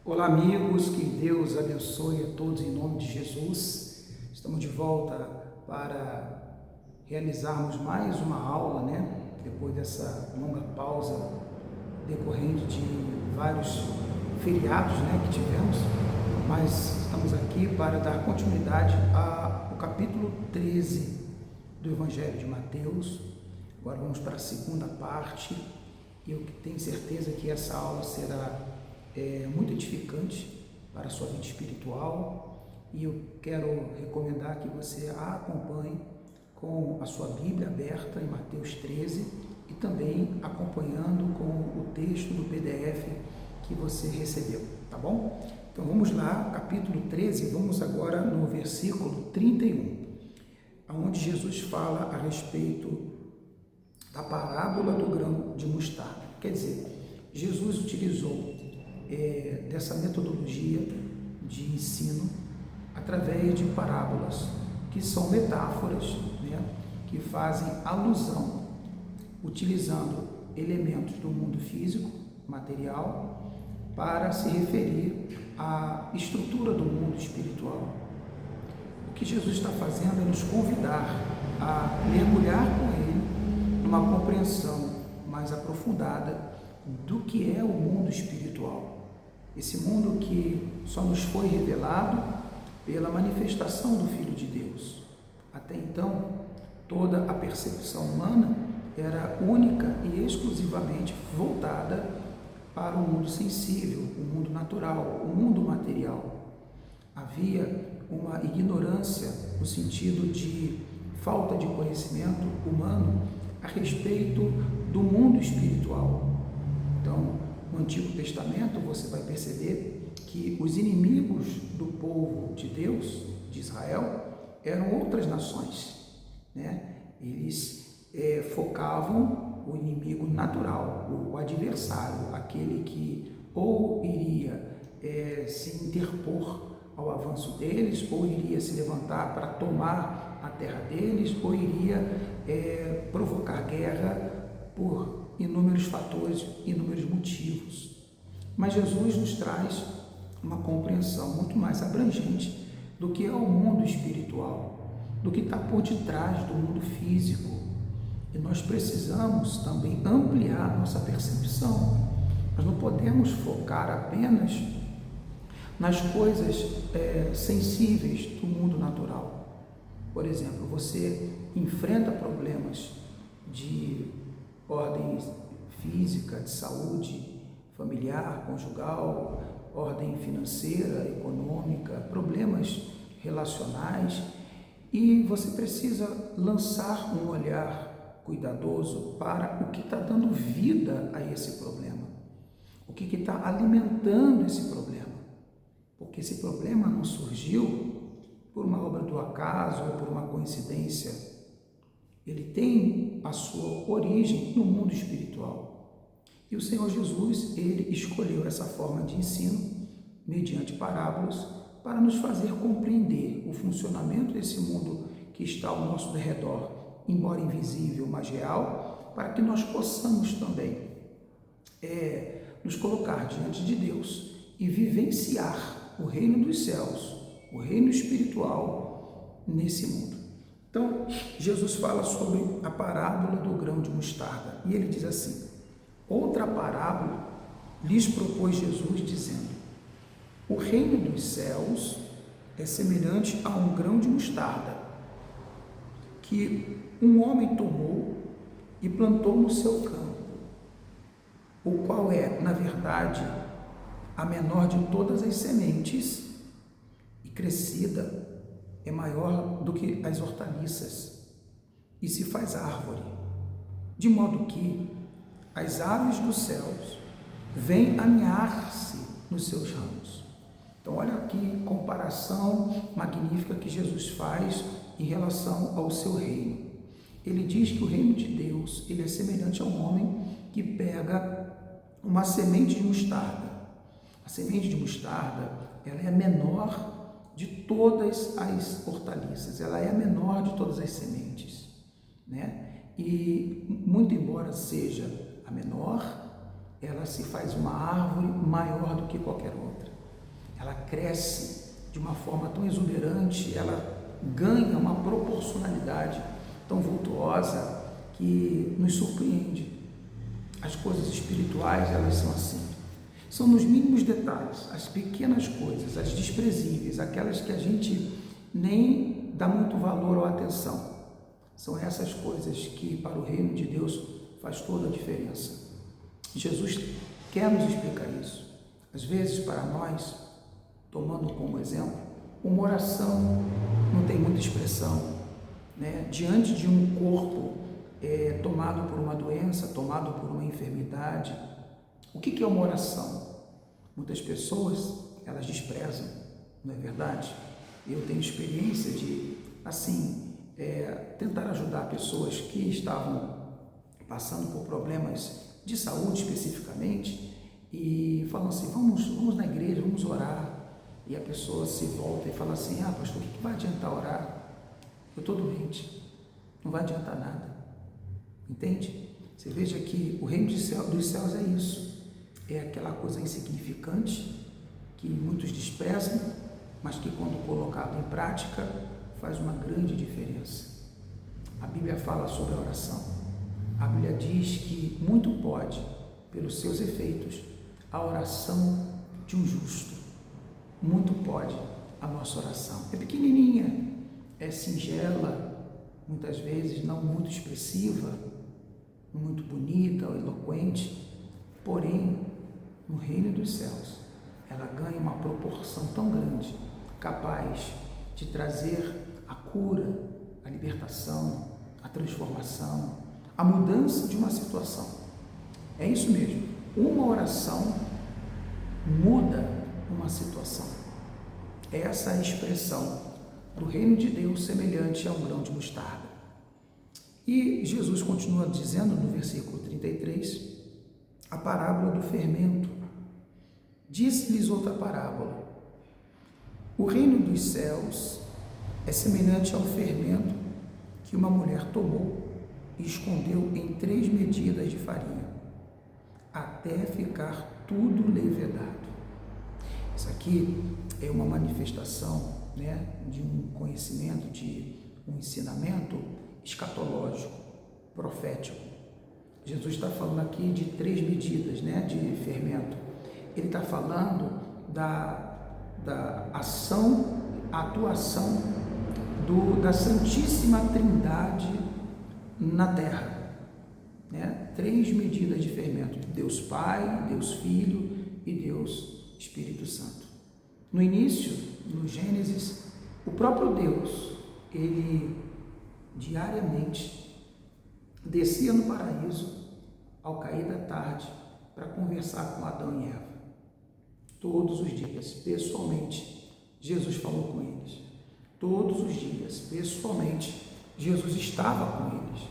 Olá, amigos, que Deus abençoe a todos em nome de Jesus. Estamos de volta para realizarmos mais uma aula, Depois dessa longa pausa decorrente de vários feriados, que tivemos, mas estamos aqui para dar continuidade ao capítulo 13 do Evangelho de Mateus. Agora vamos para a segunda parte e eu tenho certeza que essa aula será muito edificante para a sua vida espiritual, e eu quero recomendar que você a acompanhe com a sua Bíblia aberta em Mateus 13 e também acompanhando com o texto do PDF que você recebeu, tá bom? Então vamos lá, capítulo 13, vamos agora no versículo 31, onde Jesus fala a respeito da parábola do grão de mostarda. Quer dizer, Jesus utilizou dessa metodologia de ensino através de parábolas, que são metáforas, que fazem alusão, utilizando elementos do mundo físico, material, para se referir à estrutura do mundo espiritual. O que Jesus está fazendo é nos convidar a mergulhar com Ele numa compreensão mais aprofundada do que é o mundo espiritual. Esse mundo que só nos foi revelado pela manifestação do Filho de Deus. Até então, toda a percepção humana era única e exclusivamente voltada para o mundo sensível, o mundo natural, o mundo material. Havia uma ignorância no sentido de falta de conhecimento humano a respeito do mundo espiritual. Então, no Antigo Testamento, você vai perceber que os inimigos do povo de Deus, de Israel, eram outras nações, Eles focavam o inimigo natural, o adversário, aquele que ou iria se interpor ao avanço deles, ou iria se levantar para tomar a terra deles, ou iria provocar guerra por inúmeros fatores, inúmeros motivos. Mas Jesus nos traz uma compreensão muito mais abrangente do que é o mundo espiritual, do que está por detrás do mundo físico. E nós precisamos também ampliar nossa percepção. Nós não podemos focar apenas nas coisas sensíveis do mundo natural. Por exemplo, você enfrenta problemas de ordem física, de saúde familiar, conjugal, ordem financeira, econômica, problemas relacionais, e você precisa lançar um olhar cuidadoso para o que está dando vida a esse problema, o que está alimentando esse problema, porque esse problema não surgiu por uma obra do acaso ou por uma coincidência. Ele tem a sua origem no mundo espiritual. E o Senhor Jesus, Ele escolheu essa forma de ensino, mediante parábolas, para nos fazer compreender o funcionamento desse mundo que está ao nosso redor, embora invisível, mas real, para que nós possamos também nos colocar diante de Deus e vivenciar o reino dos céus, o reino espiritual nesse mundo. Então, Jesus fala sobre a parábola do grão de mostarda, e ele diz assim: outra parábola lhes propôs Jesus, dizendo: o reino dos céus é semelhante a um grão de mostarda, que um homem tomou e plantou no seu campo, o qual é, na verdade, a menor de todas as sementes, e crescida é maior do que as hortaliças, e se faz árvore, de modo que as aves dos céus vêm aninhar-se nos seus ramos. Então, olha que comparação magnífica que Jesus faz em relação ao seu reino. Ele diz que o reino de Deus, ele é semelhante a um homem que pega uma semente de mostarda. A semente de mostarda, ela é a menor de todas as hortaliças, ela é a menor de todas as sementes, E, muito embora seja a menor, ela se faz uma árvore maior do que qualquer outra. ela cresce de uma forma tão exuberante, ela ganha uma proporcionalidade tão vultuosa que nos surpreende. As coisas espirituais, elas são assim. São nos mínimos detalhes, as pequenas coisas, as desprezíveis, aquelas que a gente nem dá muito valor ou atenção. São essas coisas que para o reino de Deus faz toda a diferença. Jesus quer nos explicar isso. Às vezes, para nós, tomando como exemplo, uma oração não tem muita expressão, né? Diante de um corpo tomado por uma doença, tomado por uma enfermidade, o que é uma oração? Muitas pessoas, elas desprezam, não é verdade? Eu tenho experiência de, assim, tentar ajudar pessoas que estavam passando por problemas de saúde especificamente e falam assim, vamos na igreja, vamos orar. E a pessoa se volta e fala assim, pastor, o que vai adiantar orar? Eu estou doente, não vai adiantar nada. Entende? Você veja que o reino dos céus é isso, é aquela coisa insignificante que muitos desprezam, mas que quando colocado em prática faz uma grande diferença. A Bíblia fala sobre a oração. A Bíblia diz que muito pode, pelos seus efeitos, a oração de um justo. Muito pode a nossa oração. É pequenininha, é singela, muitas vezes não muito expressiva, muito bonita ou eloquente, porém, no reino dos céus, ela ganha uma proporção tão grande, capaz de trazer a cura, a libertação, a transformação, a mudança de uma situação. É isso mesmo, uma oração muda uma situação. Essa é a expressão do reino de Deus semelhante a um grão de mostarda. E Jesus continua dizendo no versículo 33, a parábola do fermento. Disse-lhes outra parábola. O reino dos céus é semelhante ao fermento que uma mulher tomou e escondeu em 3 medidas de farinha, até ficar tudo levedado. Isso aqui é uma manifestação, de um conhecimento, de um ensinamento escatológico, profético. Jesus está falando aqui de 3 medidas, de fermento. Ele está falando da ação, atuação da Santíssima Trindade na Terra. 3 medidas de fermento: Deus Pai, Deus Filho e Deus Espírito Santo. No início, no Gênesis, o próprio Deus, ele diariamente descia no paraíso ao cair da tarde para conversar com Adão e Eva. Todos os dias, pessoalmente, Jesus falou com eles. Todos os dias, pessoalmente, Jesus estava com eles.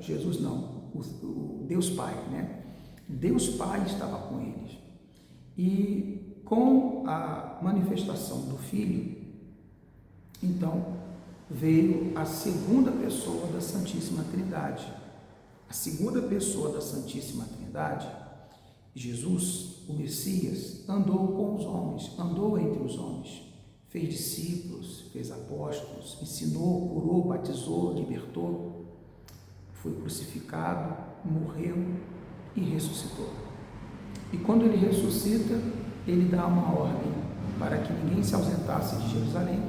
Jesus não, o Deus Pai, Deus Pai estava com eles. E com a manifestação do Filho, então, veio a segunda pessoa da Santíssima Trindade. A segunda pessoa da Santíssima Trindade, Jesus, o Messias, andou com os homens, andou entre os homens, fez discípulos, fez apóstolos, ensinou, curou, batizou, libertou, foi crucificado, morreu e ressuscitou. E quando ele ressuscita, ele dá uma ordem para que ninguém se ausentasse de Jerusalém,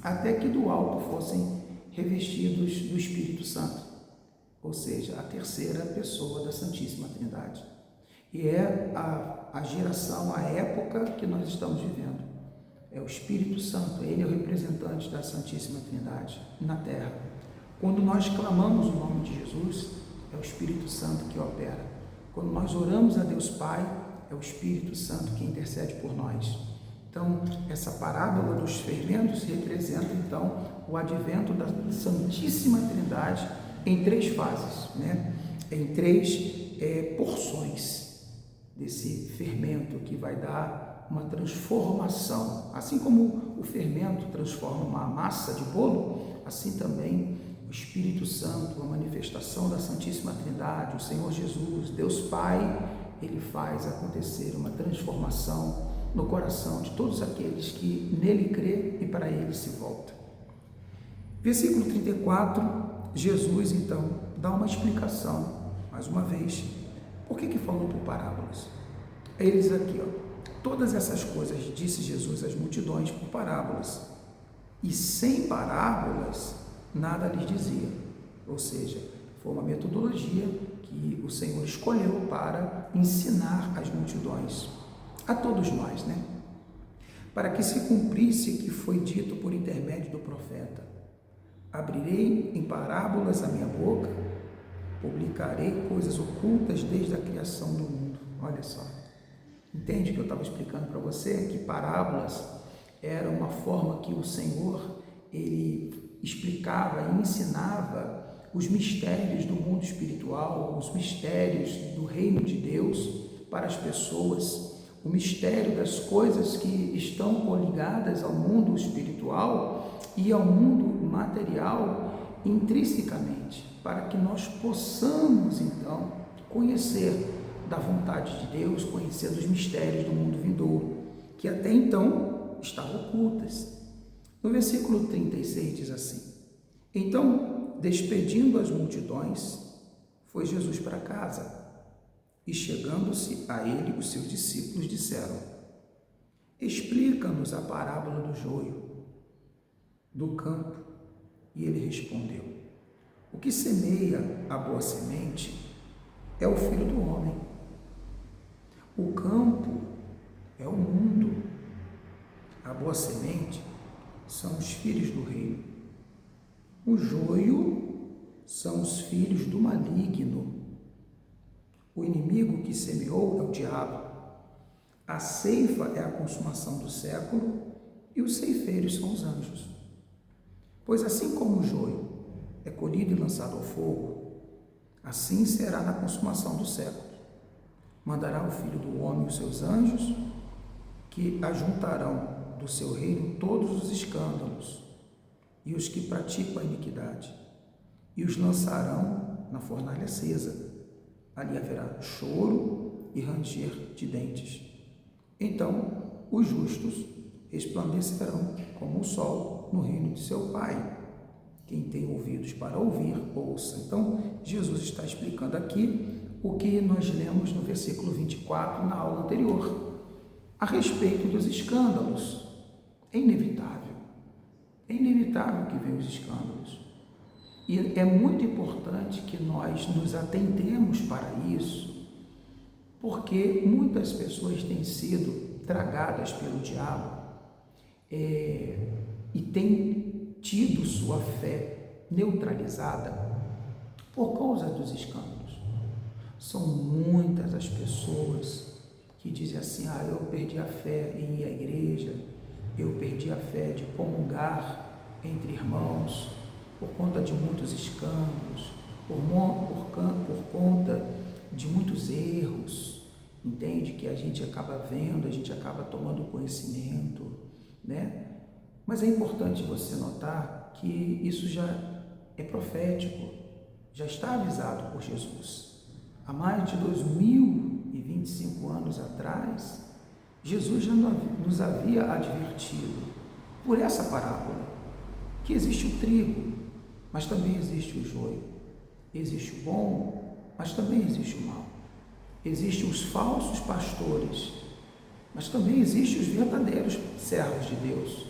até que do alto fossem revestidos do Espírito Santo, ou seja, a terceira pessoa da Santíssima Trindade. E é a geração, a época que nós estamos vivendo. É o Espírito Santo, ele é o representante da Santíssima Trindade na Terra. Quando nós clamamos o nome de Jesus, é o Espírito Santo que opera. Quando nós oramos a Deus Pai, é o Espírito Santo que intercede por nós. Então, essa parábola dos fermentos representa, então, o advento da Santíssima Trindade em 3 fases, em 3 porções desse fermento que vai dar uma transformação. Assim como o fermento transforma uma massa de bolo, assim também o Espírito Santo, a manifestação da Santíssima Trindade, o Senhor Jesus, Deus Pai ele faz acontecer uma transformação no coração de todos aqueles que nele crê e para ele se voltam. Versículo 34, Jesus então dá uma explicação, mais uma vez, por que falou por parábolas. Ele diz aqui, todas essas coisas disse Jesus às multidões por parábolas, e sem parábolas nada lhes dizia. Ou seja, foi uma metodologia que o Senhor escolheu para ensinar as multidões, a todos nós, né? Para que se cumprisse o que foi dito por intermédio do profeta: abrirei em parábolas a minha boca, publicarei coisas ocultas desde a criação do mundo. Olha só, entende o que eu estava explicando para você? Que parábolas era uma forma que o Senhor, ele explicava e ensinava os mistérios do mundo espiritual, os mistérios do reino de Deus para as pessoas, o mistério das coisas que estão coligadas ao mundo espiritual e ao mundo material intrinsecamente, para que nós possamos então conhecer da vontade de Deus, conhecer dos mistérios do mundo vindouro, que até então estavam ocultas. No versículo 36 diz assim: então, despedindo as multidões, foi Jesus para casa, e chegando-se a ele, os seus discípulos disseram: explica-nos a parábola do joio do campo. E ele respondeu: o que semeia a boa semente é o Filho do Homem. O campo é o mundo. A boa semente são os filhos do reino. O joio são os filhos do maligno. O inimigo que semeou é o diabo. A ceifa é a consumação do século e os ceifeiros são os anjos. Pois assim como o joio é colhido e lançado ao fogo, assim será na consumação do século. Mandará o Filho do Homem os seus anjos, que ajuntarão do seu reino todos os escândalos e os que praticam a iniquidade, e os lançarão na fornalha acesa. Ali haverá choro e ranger de dentes. Então os justos resplandecerão como o sol no reino de seu Pai. Quem tem ouvidos para ouvir, ouça. Então, Jesus está explicando aqui o que nós lemos no versículo 24 na aula anterior, a respeito dos escândalos. É inevitável que venham os escândalos. E é muito importante que nós nos atentemos para isso, porque muitas pessoas têm sido tragadas pelo diabo e têm tido sua fé neutralizada por causa dos escândalos. São muitas as pessoas que dizem assim: eu perdi a fé em ir à igreja, eu perdi a fé de comungar entre irmãos, por conta de muitos escândalos, por conta de muitos erros, entende? Que a gente acaba vendo, a gente acaba tomando conhecimento, né? Mas é importante você notar que isso já é profético, já está avisado por Jesus. Há mais de 2025 anos atrás, Jesus já nos havia advertido por essa parábola que existe o trigo, mas também existe o joio. Existe o bom, mas também existe o mal. Existem os falsos pastores, mas também existem os verdadeiros servos de Deus.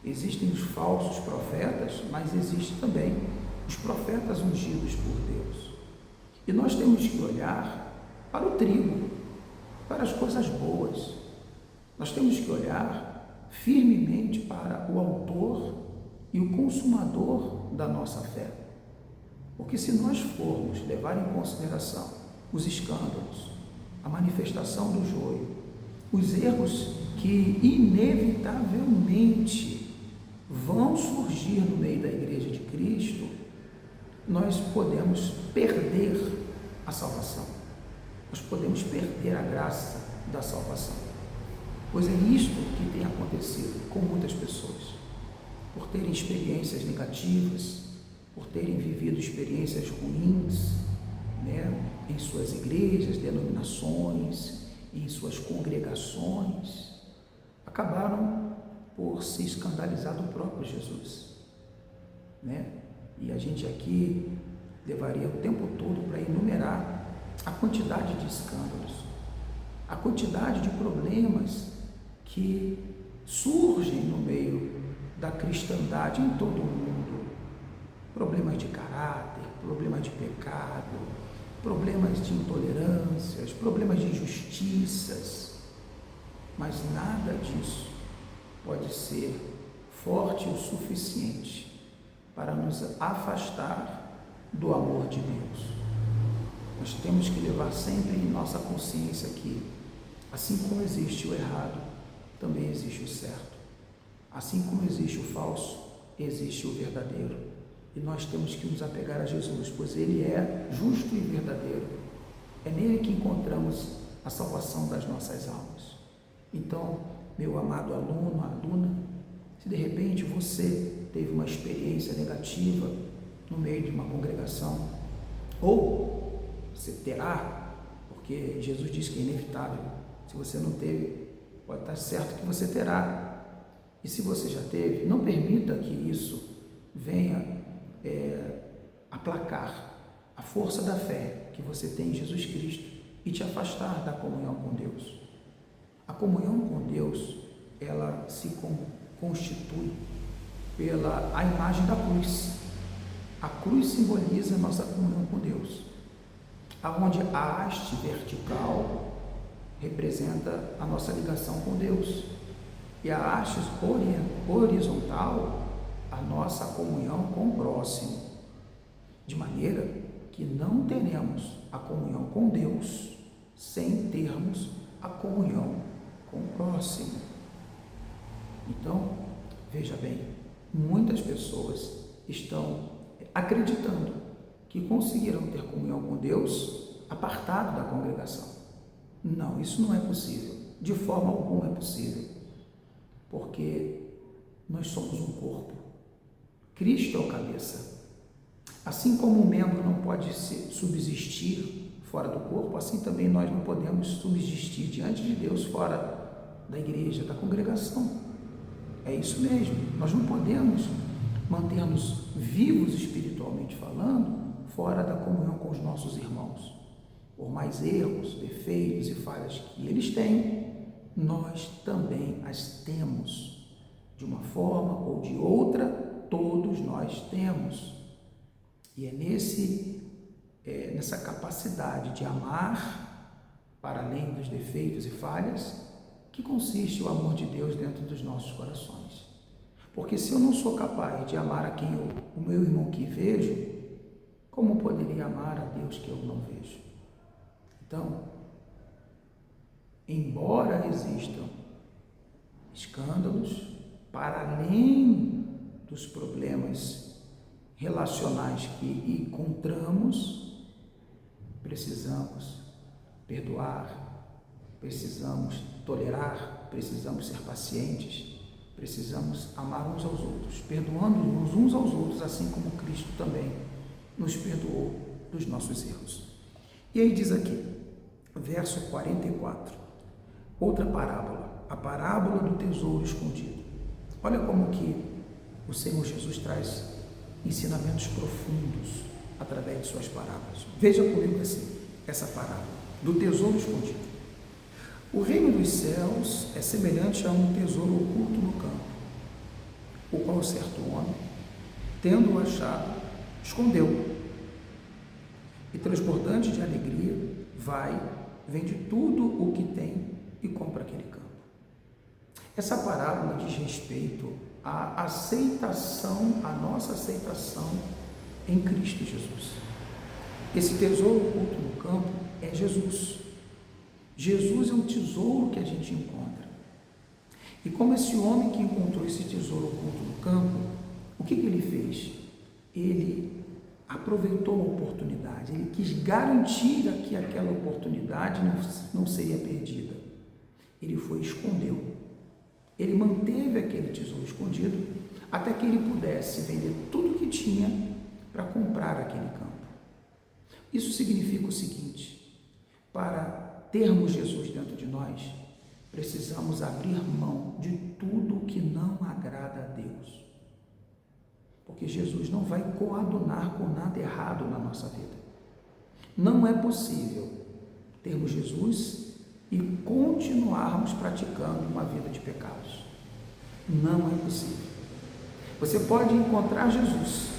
Existem os falsos profetas, mas existem também os profetas ungidos por Deus. E nós temos que olhar para o trigo, para as coisas boas. Nós temos que olhar firmemente para o autor e o consumador da nossa fé. Porque se nós formos levar em consideração os escândalos, a manifestação do joio, os erros que inevitavelmente vão surgir no meio da Igreja de Cristo, nós podemos perder a salvação. Nós podemos perder a graça da salvação. Pois é isto que tem acontecido com muitas pessoas. Por terem experiências negativas, por terem vivido experiências ruins, né? em suas igrejas, denominações, em suas congregações, acabaram por se escandalizar do próprio Jesus, né? E a gente aqui levaria o tempo todo para enumerar a quantidade de escândalos, a quantidade de problemas que surgem no meio da cristandade em todo o mundo. Problemas de caráter, problemas de pecado, problemas de intolerâncias, problemas de injustiças, mas nada disso pode ser forte o suficiente para nos afastar do amor de Deus. Nós temos que levar sempre em nossa consciência que, assim como existe o errado, também existe o certo. Assim como existe o falso, existe o verdadeiro. E nós temos que nos apegar a Jesus, pois Ele é justo e verdadeiro. É nele que encontramos a salvação das nossas almas. Então, meu amado aluno, aluna, se de repente você teve uma experiência negativa no meio de uma congregação, ou você terá, porque Jesus diz que é inevitável, se você não teve, pode estar certo que você terá. E se você já teve, não permita que isso venha aplacar a força da fé que você tem em Jesus Cristo e te afastar da comunhão com Deus. A comunhão com Deus, ela se constitui pela a imagem da cruz. A cruz simboliza a nossa comunhão com Deus, aonde a haste vertical representa a nossa ligação com Deus e a haste horizontal a nossa comunhão com o próximo, de maneira que não teremos a comunhão com Deus sem termos a comunhão com o próximo. Então, veja bem, muitas pessoas estão acreditando que conseguirão ter comunhão com Deus apartado da congregação. Não, isso não é possível, de forma alguma é possível, porque nós somos um corpo. Cristo é o cabeça. Assim como um membro não pode subsistir fora do corpo, assim também nós não podemos subsistir diante de Deus fora da igreja, da congregação. É isso mesmo, nós não podemos manter-nos vivos espiritualmente falando fora da comunhão com os nossos irmãos. Por mais erros, defeitos e falhas que eles têm, nós também as temos. De uma forma ou de outra, todos nós temos. E é nessa capacidade de amar para além dos defeitos e falhas que consiste o amor de Deus dentro dos nossos corações. Porque se eu não sou capaz de amar a quem o meu irmão que vejo, como poderia amar a Deus que eu não vejo? Então, embora existam escândalos, para além dos problemas relacionais que encontramos, precisamos perdoar, precisamos tolerar, precisamos ser pacientes, precisamos amar uns aos outros, perdoando-nos uns aos outros, assim como Cristo também nos perdoou dos nossos erros. E aí diz aqui, verso 44, outra parábola, a parábola do tesouro escondido. Olha como que o Senhor Jesus traz ensinamentos profundos através de suas parábolas. Veja comigo assim, essa parábola do tesouro escondido. O reino dos céus é semelhante a um tesouro oculto no campo, o qual certo homem, tendo-o achado, escondeu. E transbordante de alegria, vai, vende tudo o que tem e compra aquele campo. Essa parábola diz respeito à aceitação, à nossa aceitação em Cristo Jesus. Esse tesouro oculto no campo é Jesus. Jesus é um tesouro que a gente encontra. E como esse homem que encontrou esse tesouro oculto no campo, o que ele fez? Ele aproveitou a oportunidade, ele quis garantir que aquela oportunidade não seria perdida. Ele foi e escondeu. Ele manteve aquele tesouro escondido até que ele pudesse vender tudo que tinha para comprar aquele campo. Isso significa o seguinte: para termos Jesus dentro de nós, precisamos abrir mão de tudo que não agrada a Deus. Porque Jesus não vai coadunar com nada errado na nossa vida. Não é possível termos Jesus e continuarmos praticando uma vida de pecados. Não é possível. Você pode encontrar Jesus,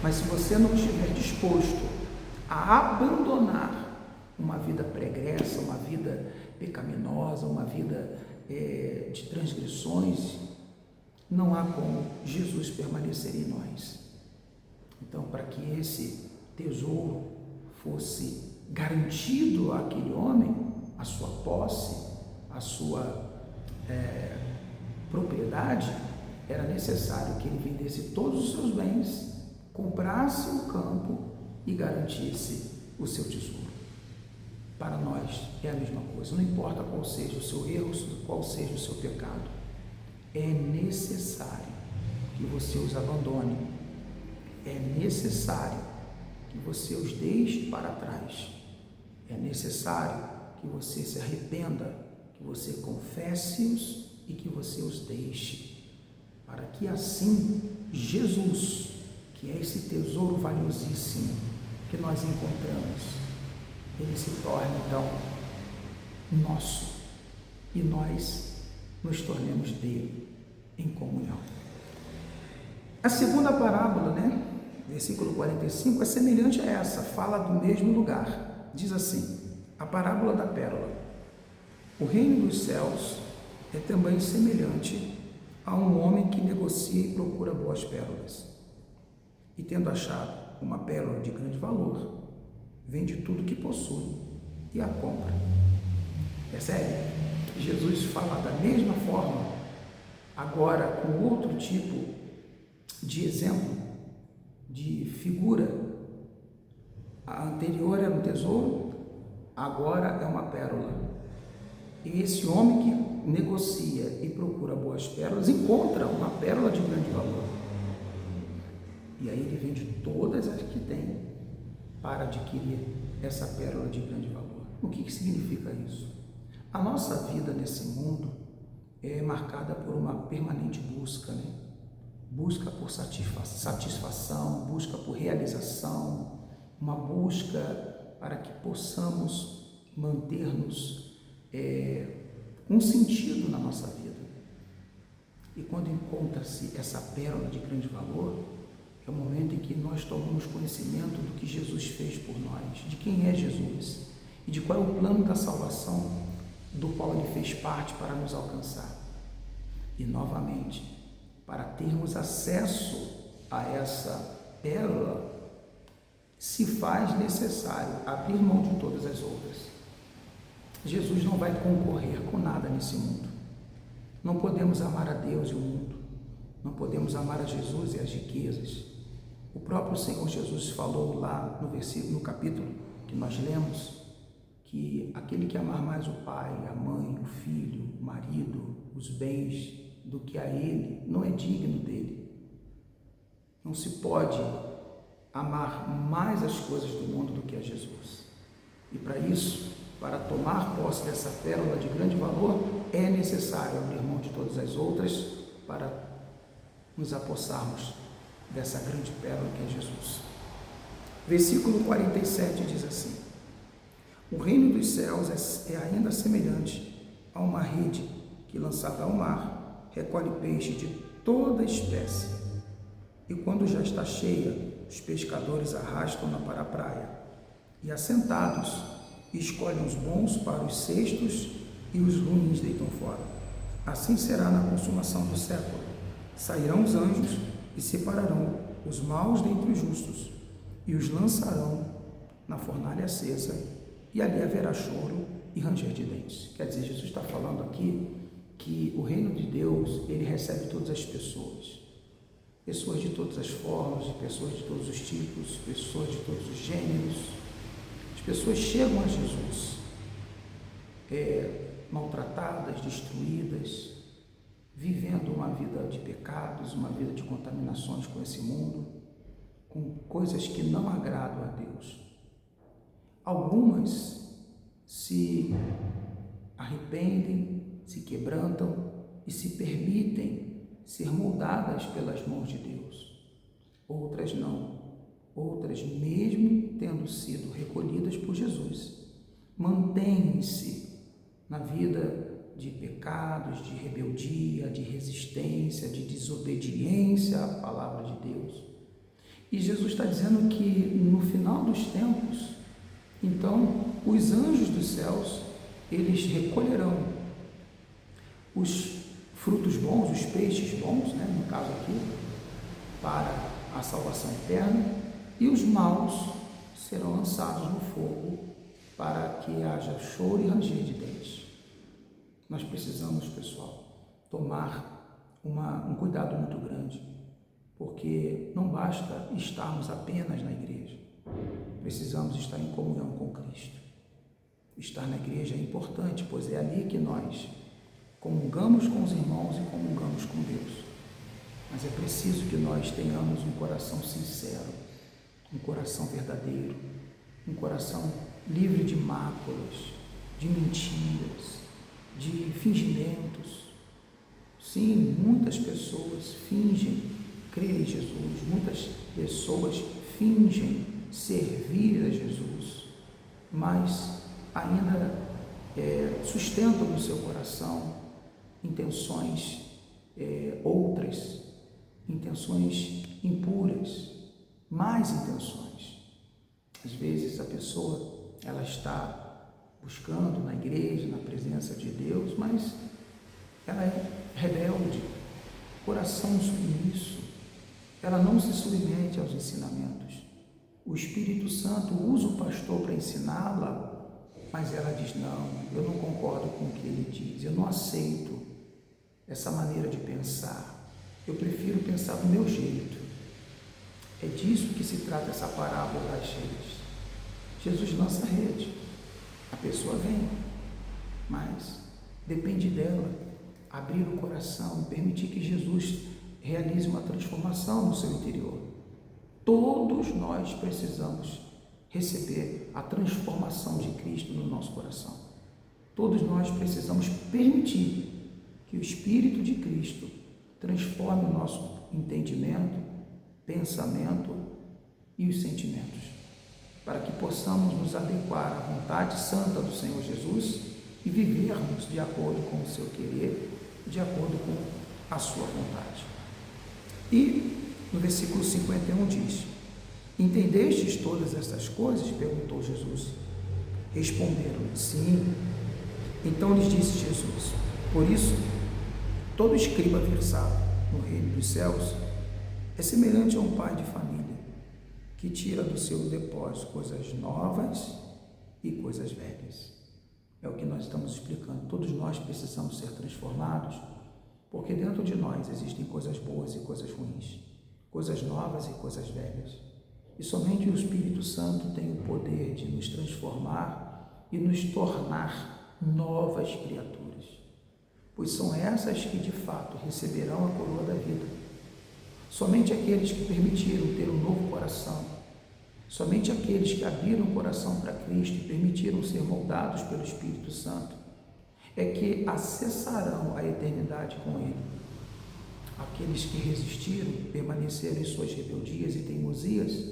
mas se você não estiver disposto a abandonar uma vida pregressa, uma vida pecaminosa, uma vida de transgressões, não há como Jesus permanecer em nós. Então, para que esse tesouro fosse garantido àquele homem, a sua posse, a sua propriedade, era necessário que ele vendesse todos os seus bens, comprasse um campo e garantisse o seu tesouro. Para nós é a mesma coisa, não importa qual seja o seu erro, qual seja o seu pecado, é necessário que você os abandone, é necessário que você os deixe para trás, é necessário que você se arrependa, que você confesse-os e que você os deixe, para que assim Jesus, que é esse tesouro valiosíssimo que nós encontramos, ele se torne então nosso e nós nos tornemos dele em comunhão. A segunda parábola, versículo 45, é semelhante a essa, fala do mesmo lugar. Diz assim, a parábola da pérola: o reino dos céus é também semelhante a um homem que negocia e procura boas pérolas. E tendo achado uma pérola de grande valor, vende tudo que possui e a compra. Percebe? Jesus fala da mesma forma, agora com outro tipo de exemplo, de figura. A anterior era um tesouro, agora é uma pérola. E esse homem que negocia e procura boas pérolas, encontra uma pérola de grande valor. E aí ele vende todas as que tem para adquirir essa pérola de grande valor. O que significa isso? A nossa vida nesse mundo é marcada por uma permanente busca, busca por satisfação, busca por realização, uma busca para que possamos manter-nos um sentido na nossa vida. E quando encontra-se essa pérola de grande valor, é o momento em que nós tomamos conhecimento do que Jesus fez por nós, de quem é Jesus e de qual é o plano da salvação do qual ele fez parte para nos alcançar. E novamente, para termos acesso a essa pérola, se faz necessário abrir mão de todas as outras. Jesus não vai concorrer com nada nesse mundo. Não podemos amar a Deus e o mundo. Não podemos amar a Jesus e as riquezas. O próprio Senhor Jesus falou lá no capítulo que nós lemos, que aquele que amar mais o pai, a mãe, o filho, o marido, os bens do que a ele, não é digno dele. Não se pode amar mais as coisas do mundo do que a Jesus. E para isso, para tomar posse dessa pérola de grande valor, é necessário abrir mão de todas as outras para nos apossarmos dessa grande pérola que é Jesus. Versículo 47 diz assim: o reino dos céus é ainda semelhante a uma rede que, lançada ao mar, recolhe peixe de toda espécie. E quando já está cheia, os pescadores arrastam-na para a praia. E assentados, escolhem os bons para os cestos e os ruins deitam fora. Assim será na consumação do século. Sairão os anjos e separarão os maus dentre os justos e os lançarão na fornalha acesa, e ali haverá choro e ranger de dentes. Quer dizer, Jesus está falando aqui que o reino de Deus, ele recebe todas as pessoas. Pessoas de todas as formas, pessoas de todos os tipos, pessoas de todos os gêneros. As pessoas chegam a Jesus maltratadas, destruídas, vivendo uma vida de pecados, uma vida de contaminações com esse mundo, com coisas que não agradam a Deus. Algumas se arrependem, se quebrantam e se permitem ser moldadas pelas mãos de Deus. Outras não. Outras, mesmo tendo sido recolhidas por Jesus, mantêm-se na vida de pecados, de rebeldia, de resistência, de desobediência à palavra de Deus. E Jesus está dizendo que no final dos tempos, então, os anjos dos céus, eles recolherão os frutos bons, os peixes bons, no caso aqui, para a salvação eterna, e os maus serão lançados no fogo para que haja choro e ranger de dentes. Nós precisamos, pessoal, tomar um cuidado muito grande, porque não basta estarmos apenas na igreja, precisamos estar em comunhão com Cristo. Estar na igreja é importante, pois é ali que nós comungamos com os irmãos e comungamos com Deus. Mas é preciso que nós tenhamos um coração sincero, um coração verdadeiro, um coração livre de máculas, de mentiras, de fingimentos. Sim, muitas pessoas fingem crer em Jesus, muitas pessoas fingem servir a Jesus, mas ainda sustentam no seu coração intenções outras, intenções impuras, más intenções. Às vezes a pessoa ela está buscando na igreja, na presença de Deus, mas ela é rebelde, coração submisso, ela não se submete aos ensinamentos. O Espírito Santo usa o pastor para ensiná-la, mas ela diz: não, eu não concordo com o que ele diz, eu não aceito essa maneira de pensar, eu prefiro pensar do meu jeito. É disso que se trata essa parábola das redes. Jesus lança a rede, a pessoa vem, mas depende dela abrir o coração e permitir que Jesus realize uma transformação no seu interior. Todos nós precisamos receber a transformação de Cristo no nosso coração. Todos nós precisamos permitir que o Espírito de Cristo transforme o nosso entendimento, pensamento e os sentimentos, para que possamos nos adequar à vontade santa do Senhor Jesus e vivermos de acordo com o seu querer, de acordo com a sua vontade. E no versículo 51 diz: entendestes todas estas coisas? Perguntou Jesus. Responderam: sim. Então lhes disse Jesus: por isso, todo escriba versado no reino dos céus é semelhante a um pai de família que tira do seu depósito coisas novas e coisas velhas. É o que nós estamos explicando. Todos nós precisamos ser transformados, porque dentro de nós existem coisas boas e coisas ruins, coisas novas e coisas velhas. E somente o Espírito Santo tem o poder de nos transformar e nos tornar novas criaturas, pois são essas que de fato receberão a coroa da vida. Somente aqueles que permitiram ter um novo coração, somente aqueles que abriram o coração para Cristo e permitiram ser moldados pelo Espírito Santo, é que acessarão a eternidade com Ele. Aqueles que resistiram, permaneceram em suas rebeldias e teimosias,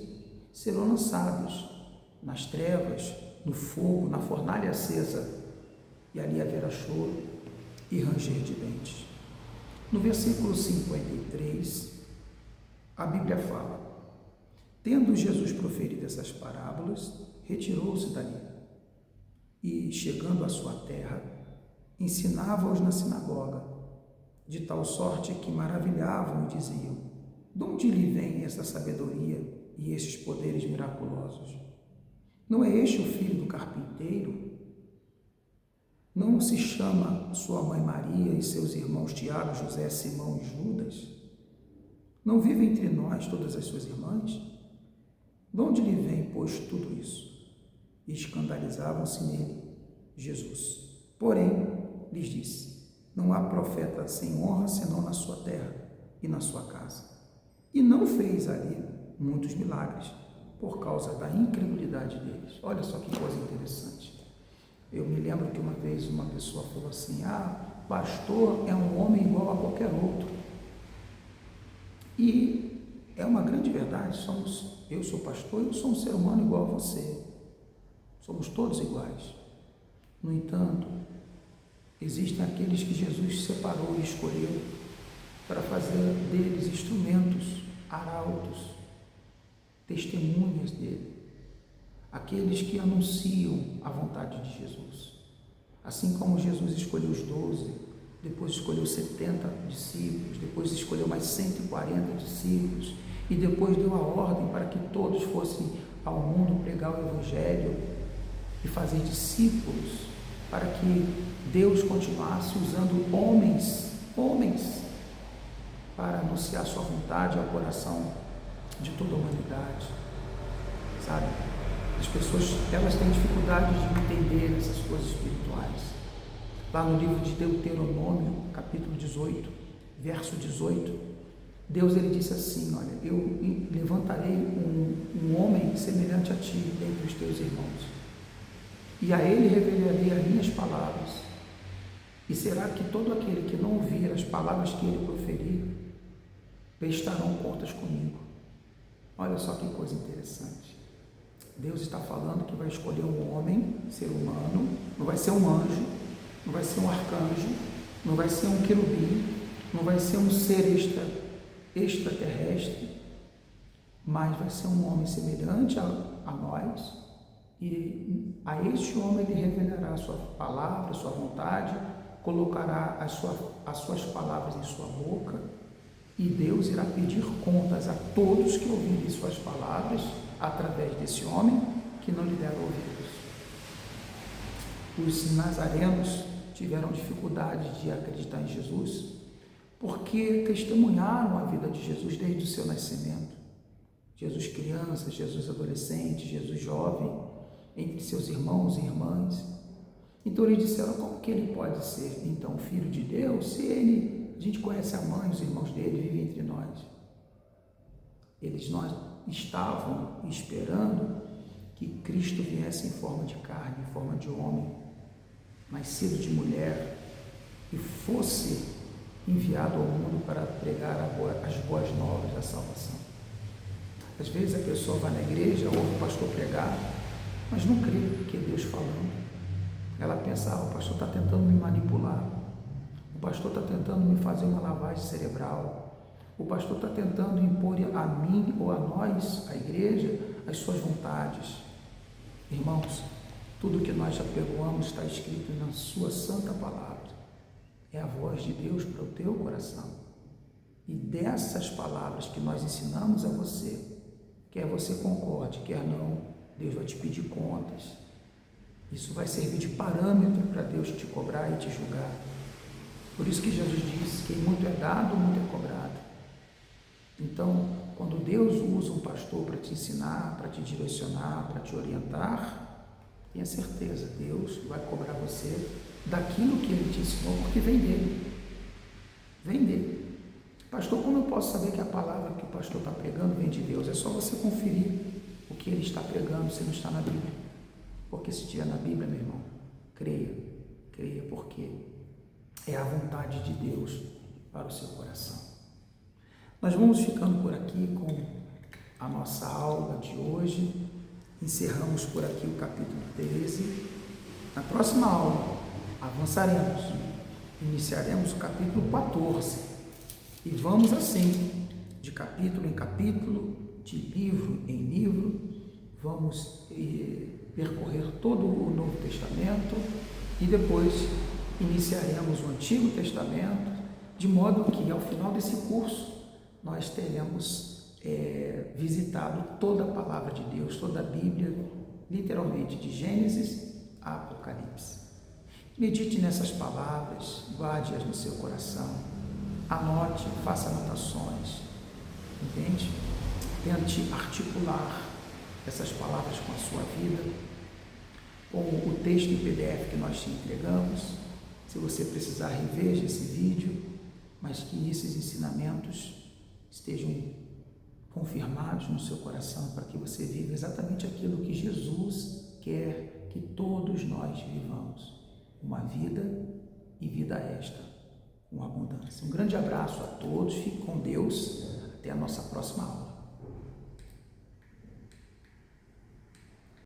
serão lançados nas trevas, no fogo, na fornalha acesa, e ali haverá choro e ranger de dentes. No versículo 53, a Bíblia fala: tendo Jesus proferido essas parábolas, retirou-se dali e, chegando à sua terra, ensinava-os na sinagoga, de tal sorte que maravilhavam e diziam: de onde lhe vem essa sabedoria e estes poderes miraculosos? Não é este o filho do carpinteiro? Não se chama sua mãe Maria e seus irmãos Tiago, José, Simão e Judas? Não vivem entre nós todas as suas irmãs? De onde lhe vem, pois, tudo isso? E escandalizavam-se nele. Jesus, porém, lhes disse: não há profeta sem honra senão na sua terra e na sua casa. E não fez ali muitos milagres, por causa da incredulidade deles. Olha só que coisa interessante. Eu me lembro que uma vez uma pessoa falou assim: pastor é um homem igual a qualquer outro. E é uma grande verdade. Eu sou pastor, eu sou um ser humano igual a você. Somos todos iguais. No entanto, existem aqueles que Jesus separou e escolheu para fazer deles instrumentos, arautos, testemunhas dele. Aqueles que anunciam a vontade de Jesus. Assim como Jesus escolheu os 12, depois escolheu 70 discípulos, depois escolheu mais 140 discípulos, e depois deu a ordem para que todos fossem ao mundo pregar o Evangelho e fazer discípulos, para que Deus continuasse usando homens, para anunciar sua vontade ao coração de toda a humanidade, sabe? As pessoas, elas têm dificuldade de entender essas coisas espirituais. Lá no livro de Deuteronômio, capítulo 18, verso 18, Deus ele disse assim: olha, eu levantarei um homem semelhante a ti dentre os teus irmãos, e a ele revelarei as minhas palavras, e será que todo aquele que não ouvir as palavras que ele proferir, prestarão contas comigo. Olha só que coisa interessante. Deus está falando que vai escolher um homem, ser humano, não vai ser um anjo, não vai ser um arcanjo, não vai ser um querubim, não vai ser um ser extraterrestre, mas vai ser um homem semelhante a nós, e a este homem ele revelará a sua palavra, a sua vontade, colocará as suas palavras em sua boca, e Deus irá pedir contas a todos que ouvirem suas palavras através desse homem que não lhe deram ouvidos. Os nazarenos tiveram dificuldade de acreditar em Jesus porque testemunharam a vida de Jesus desde o seu nascimento. Jesus criança, Jesus adolescente, Jesus jovem, entre seus irmãos e irmãs. Então eles disseram: como que ele pode ser então filho de Deus se a gente conhece a mãe, os irmãos dele vivem entre nós? Eles estavam esperando que Cristo viesse em forma de carne, em forma de homem, nascido de mulher, e fosse enviado ao mundo para pregar as boas novas da salvação. Às vezes a pessoa vai na igreja, ouve o pastor pregar, mas não crê que é Deus falando. Ela pensa: o pastor está tentando me manipular, o pastor está tentando me fazer uma lavagem cerebral, o pastor está tentando impor a mim ou a nós, a igreja, as suas vontades. Irmãos, tudo que nós já perdoamos está escrito na sua santa palavra. É a voz de Deus para o teu coração. E dessas palavras que nós ensinamos a você, quer você concorde, quer não, Deus vai te pedir contas. Isso vai servir de parâmetro para Deus te cobrar e te julgar. Por isso que Jesus disse que muito é dado, muito é cobrado. Então, quando Deus usa um pastor para te ensinar, para te direcionar, para te orientar, tenha certeza, Deus vai cobrar você daquilo que Ele te ensinou, porque vem dele. Vem dele. Pastor, como eu posso saber que a palavra que o pastor está pregando vem de Deus? É só você conferir o que ele está pregando, se não está na Bíblia. Porque se estiver na Bíblia, meu irmão, creia, porque é a vontade de Deus para o seu coração. Nós vamos ficando por aqui com a nossa aula de hoje. Encerramos por aqui o capítulo 13. Na próxima aula, avançaremos. Iniciaremos o capítulo 14. E vamos assim, de capítulo em capítulo, de livro em livro, vamos percorrer todo o Novo Testamento e depois iniciaremos o Antigo Testamento, de modo que ao final desse curso nós teremos visitado toda a palavra de Deus, toda a Bíblia, literalmente de Gênesis a Apocalipse. Medite nessas palavras, guarde-as no seu coração, anote, faça anotações, entende? Tente articular essas palavras com a sua vida, com o texto em PDF que nós te entregamos. Se você precisar, reveja esse vídeo, mas que esses ensinamentos estejam confirmados no seu coração, para que você viva exatamente aquilo que Jesus quer que todos nós vivamos. Uma vida e vida esta, com abundância. Um grande abraço a todos, fique com Deus, até a nossa próxima aula.